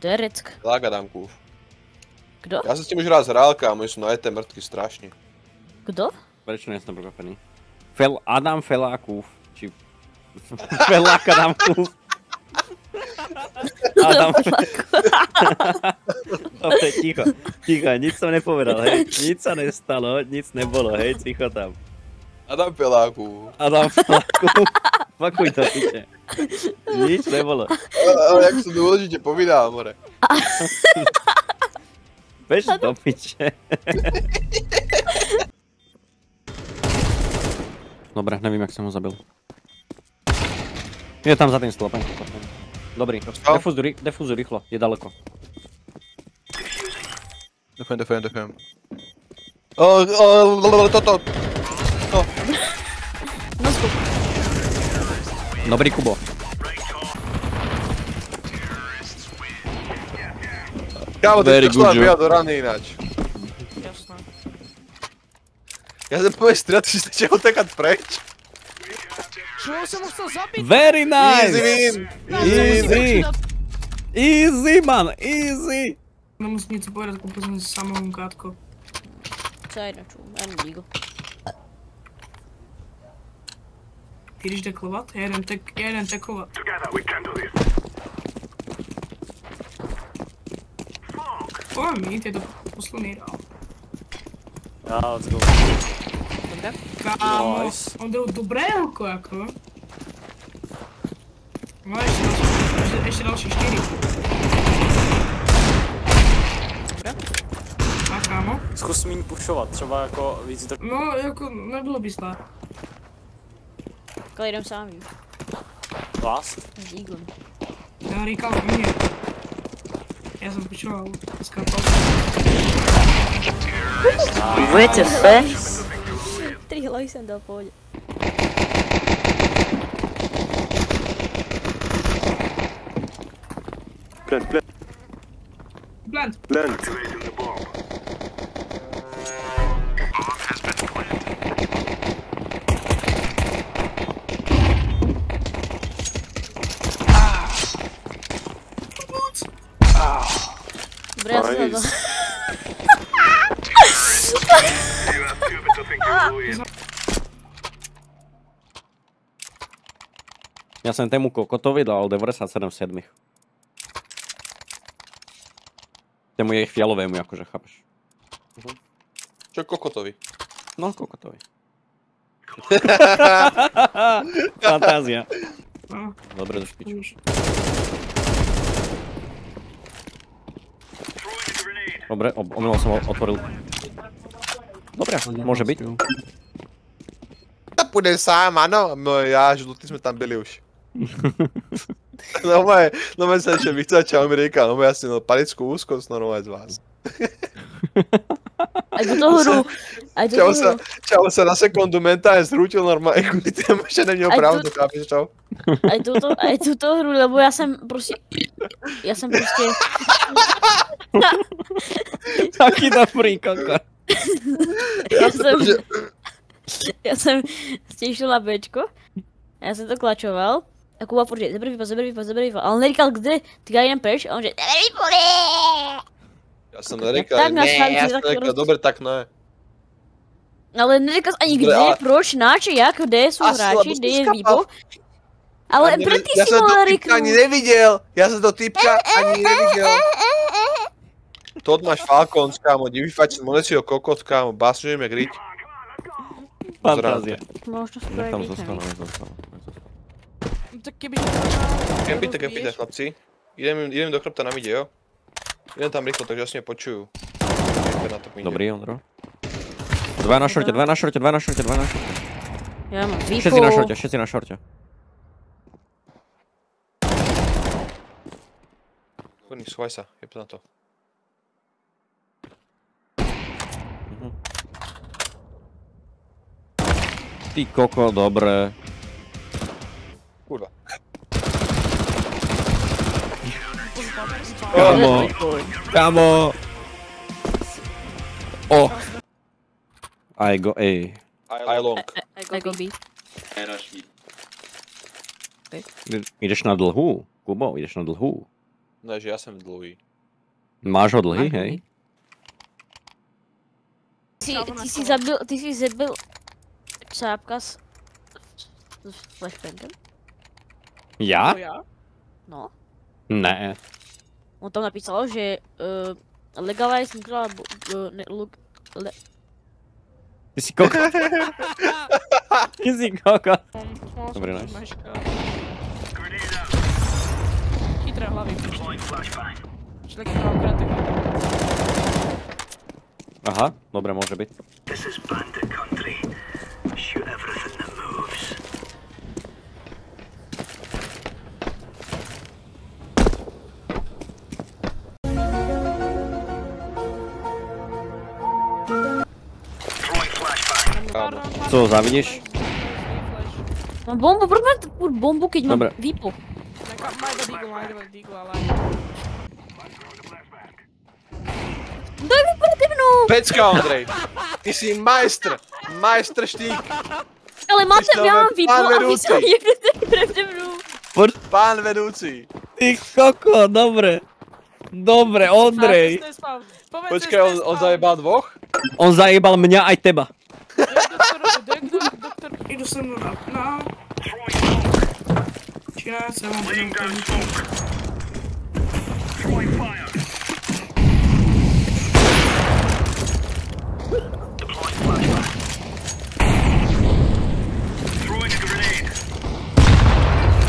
Kdo je Reck? Lága dám kův. Kdo? Já se s tím už raz hrál, kámo, jsou na ET mrtky strašně. Kdo? Prečo nie som prekvapený? Adam Felákův. Či... Felák Adamkův. Adam Dobre, ticho. Ticho, nič som nepovedal, hej. Nič sa nestalo, nic nebolo, hej, ticho tam. Adam Peláků. Adam Felákův. Fakuj to, piče. Nič nebolo. Ale jak se důležitě povídá, more. Bež do piče. Dobre, nevím, jak som ho zabil. Je tam za tým stĺpem. Dobrý, defuzuj rýchlo, je daleko. Defujem. Toto. Dobrý, Kubo. Kámo, teď to šla do rany ináč. Jasné. Já jsem povedal střílet, že jste chtěl utekat preč. Čo som ho chcel zabiť? Very nice! Easy win! Easy! Easy, man, easy! Nemusím něco povedat, koupil jsem si samou kátko. Co je jedno, já nikdo. Ty jdeš deklovat? Já jeden tekovat. Pojď mít, je to posledný dál. Let's go. Dobré? Kámo, Nice. on jde dobré oko, jako. No ještě další 4. Dobré? Tak kámo. Zkus míň pušovat, třeba jako víc to... No, jako nebylo by zlé. Takhle jdem sám, víš. Last? S Eaglem. Já říkal mě. Já jsem počoval. Skápal. WTF? 3 hlavy jsem dal v pohodě. Blend. Dobré, já jsem to. Ja som tému Kokotovi dal 97 v 7. Tému je fialovému, akože, chápeš? Čo Kokotovi? No, Kokotovi. Fantázia. Dobre, do špiču. Dobre, omylom som ho otvoril. Dobre, môže byť. Ta půjde sám, ano. No já, žlutý jsme tam byli už. No moje se ještě vychcačal, mi říkal, no já si měl palickou úzkost normálně z vás. Aj do toho hru. Čau se na sekundu mentálně zhrutil normálně, kvůli tému, že neměl pravdu, chápeš, čau? Aj tuto hru, lebo já jsem prostě... Taký dobrý koko. Já jsem stěšil na Bčko, a já jsem to klačoval, a Kuba pořád, zaber výpad, a on neříkal kde, ty já jdem pryč, a on říkal, zaber výpad. Já jsem neříkal, ne, já jsem neříkal, dobré, tak ne. Ale neříkal ani kde, proč, nač, jak, kde jsou hráči, kde je výpad. Ale proč ty si mohl říknout? Ani neviděl, já jsem to typka ani neviděl. Todd máš Falcons, kámo, vyfačil Monecio kokot, kámo, básňujeme griť. Fantázia. Možno skoro Nech tam aj zostalo, víc, nech zostalo. Tak keby... Kempite, chlapci. Idem do chrbta na mide, jo? Idem tam rýchlo, takže asi mě počujú. Dobrý, Ondro. 2 na šorte. Ja mám výpad. Všetci na šorte. Kurník, schovaj sa, jeb na to. Ty koko, dobre. Kurva. Kamo. O. I go A. I long. I go B. Ideš na dlhú? Kubo, ideš na dlhú. No, že ja som dlhý. Máš ho dlhý, hej? Ty si zabil Čápka s flashbangem? Ja? No. Ne. On tam napísal, že legalize nuclear Ty si kokot. Ty si kokot. Dobre, nice. Chytré hlavy. Šleky toho krátko. Aha, dobre, môže byť. This is bandit country. Shoot everything that moves. Throwing flashbang. Co, zavidíš? Mám bombu, proč furt bombu, keď mám Dobre. výpuch? Má iba díglu, ale... Daj mi proti mnou! Pecka, Ondrej! Ty si majster štík! Ale máte, Ty si ja mám pán výpuch a vy vedúci. sa jebnete prede mnou. Pán vedúci! Ty koko, dobre. Dobre, Ondrej. Počkaj, on zajebal dvoch? On zajebal mňa aj teba. Doktor, idú so mnou na... Čiže sa vám budem Throwing fire. Deploying flashbang. Throwing a grenade.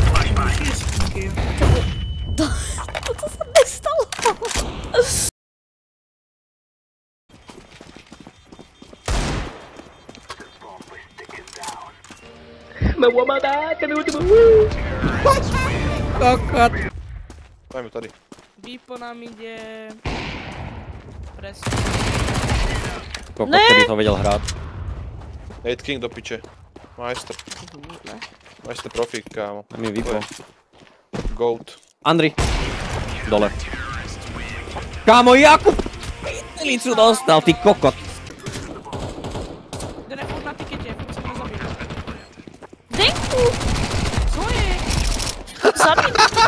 Flashbang. To sa nestalo. Kokot. Dajme tady. Výpo nám ide... Presne. Kokot, keby to vedel hrať. 8 King do piče. Majster. Majster profík, kámo. Mi vypol. Goat. Andri. Dole. Kámo, Jakub! Pitelicu dostal, ty kokot. Jeden je furt na tikete, furt sa ma zabíja. Denku! Co je?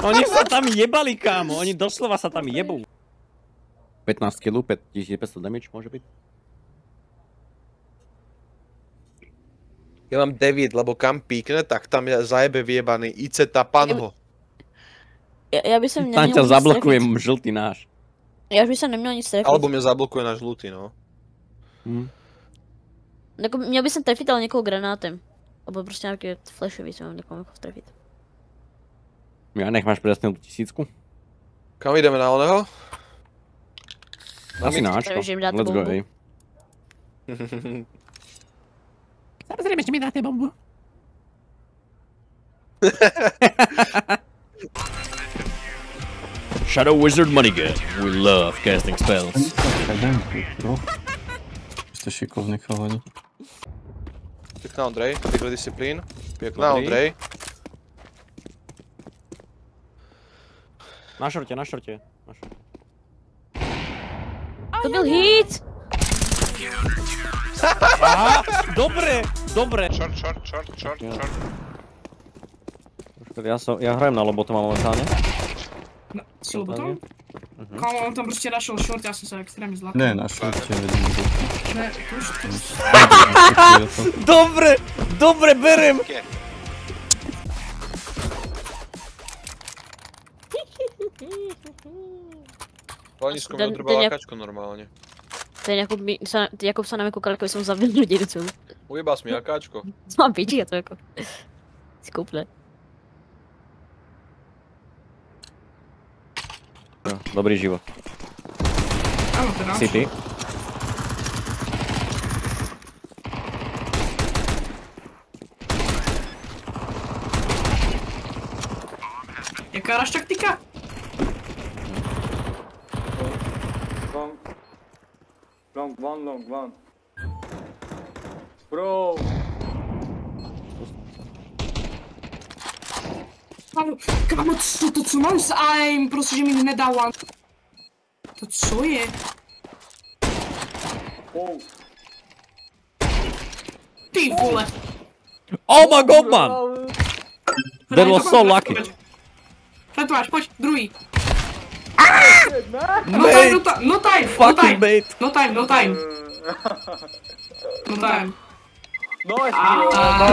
Oni sa tam jebali, kámo. Oni doslova sa tam jebú. 15 kg, 5500 damage môže byť. Ja mám 9, lebo kam píkne, tak tam je zajebe vyjebaný Iceta, pan ho. Ja by som Tam neměl ťa nic zablokujem trefit. žltý náš. Ja by som neměl nic trefit. Alebo mňa zablokuje na žlutý, no. Jako, měl by som trefit, ale někoho granátem. Alebo prostě nějaké flashový som měl někoho trefit. Ja nech máš presne tú 1000. Kam ideme na oného? Asi na Ačko. Takže im dáte Let's go, bombu. ej. Samozrejme, že mi dáte bombu. Shadow Wizard Moneygun. We love casting spells. Jste šikovný chalani. Pěkná Ondrej, pěkná disciplín. Pěkná Ondrej. Na šorte, na šorte. To byl hit! Aha, dobre, dobre. Short. Ja hrajem na lobotoma momentálne. Silu potom? Kámo, on tam prostě našel short, já jsem se extrémně zlakal. Ne, na šortě vedím. Ne, už. Dobre, dobre, berem. Hlavnisko mi Ten- odrbal ten jak- lákačku normálne. Ten Jakub sa na mě koukal, jako jsem zabil lidi docela. Ujebal si mi akáčko. Co mám piči, já to jako... Si koupne. No, dobrý život. Áno, teda. Si ty? Jaká raž taktika? Long, one. Bro! Kámo, co mám s aim? Prostě, že mi nedá one. To co je? Oh. Ty vole. Oh my god, man! That was so lucky. Pretvář, pojď, druhý. No time! Fucking bait. No time! No time! Nice.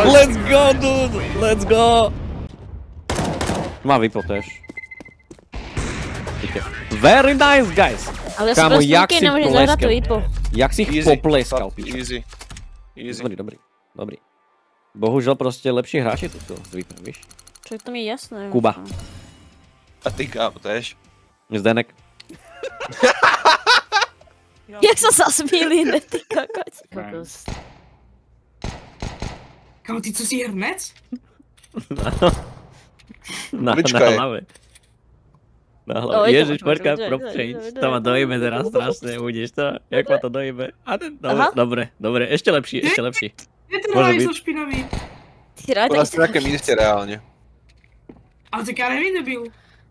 Let's go, dude! Let's go! Má vypl tež. Very nice, guys! Ale ja si Kámo, proste jak nikdy si nemôžem zahrať to pleskal. IPO. Jak si ich Easy. popleskal, pičo. Easy. Easy. Dobrý. Bohužel prostě lepší hráči tu jsou s Viper, víš? Čo to mi je jasné. Kuba. A ty kámo, tež. Zdenek. Jak sa zasmíli, ne ty kokos. Kámo, ty co jsi hrnec? Na Počkaj. hlave. Na No, hlave. je to Ježiš, možno, počkaj, počkaj, propřejď. počkaj, To ma počkaj. dojme teraz strašne, uvidíš to? Jak ma to dojme? A ten, dobre, ešte lepší. Je to Môže dávaj byť. so špinavý. Ty rád To nás na nejaké míste reálne. Ale tak ja nevím, debil.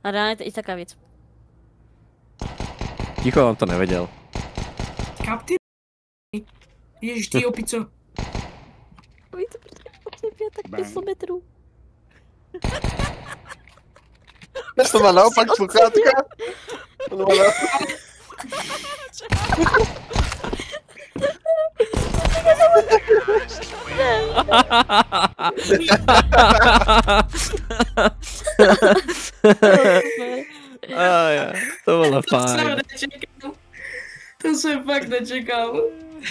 A rád je to i taká vec. Ticho, on to nevedel. Kap ty Ježiš, ty opico. Oj, to potrebuje tak 500 metrů. To má naopak sluchátka. To má naopak. To bolo To jsem fajn. nečekal. To jsem fakt nečekal.